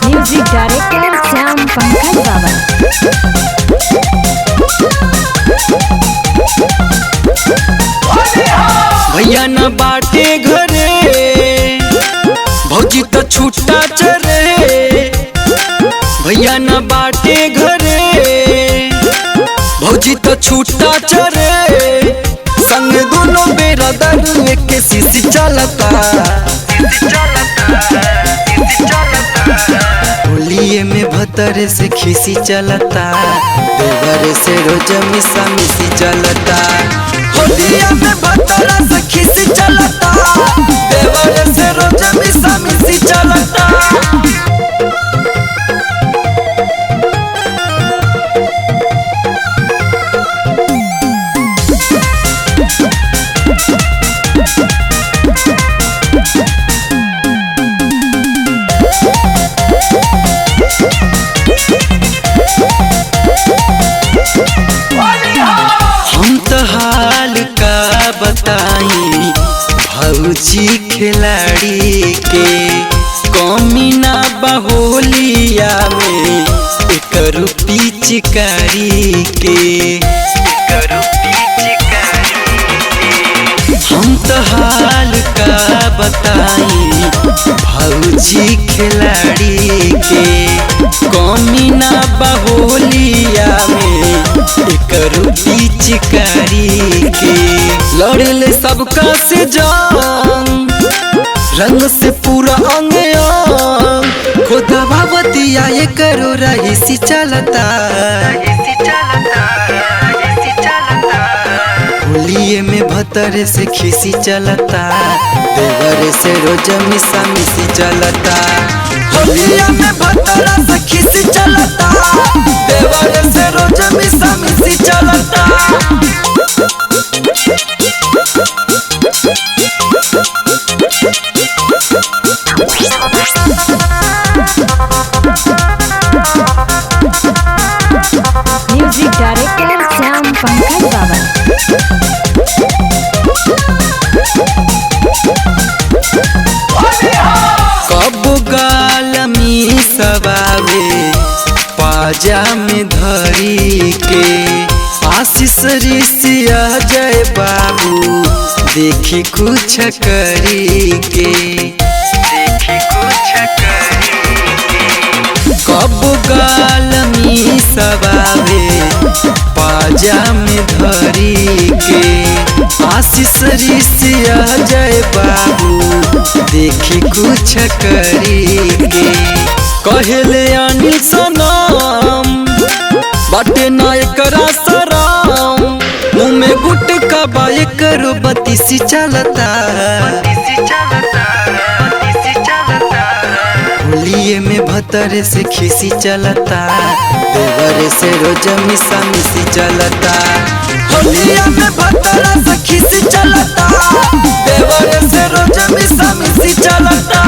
Music director Shyam Pankaj बाबा। भैया न बाटे घरे भौजी तो छूटा चरे। भैया न बाटे घरे भौजी तो छूटा चरे। संग दोनों बेरा दारू एक शीशी चलता। होलिये में भतरे से खीसी चलता। देवरे से रोज मिसा मिसी चलता। होलिये में भतरा से खीसी चलता। देवरे से रोज मिसा मिसी चलता। हम तो हाल का बताई भौजी खिलाड़ी के। कमी ना बहोलिया में एक पिचकारी के। हम तो हाल का बताई भौजी खिलाड़ी के। कमी ना बहोलिया में एक पिचकारी के। लड़ले सबका से जान रंग से पूरा अंग खुदा भगवतिया ये करो रही चलता। होलिये में भतरे से खीसी चलता। देवरे से रोज मिसा मिसी चलता। होलिये में भतरा से खीसी चलता। देवरे से रोज मिसा मिसी चलता। म्यूजिक डायरेक्टर श्याम पंकज बाबा। कब गालमी सबावे पाजा में धरी के। आशीष ऋषिया जय बाबू देखी कुछ करी के। कब गालमी सबावे पाजा में धरी के। आशीष ऋषिया जय बाबू देखी कुछ करी के। कहले आनी सनम बाटे ना एकरा सराम। मुँह में गुटका बा करो बतीसी चलता। होलिये में भतरे से खीसी चलता। देवरे से रोज मिसा मिसी चलता। होलिये में भतरा से खीसी चलता। देवरे से रोज मिसा मिसी चलता।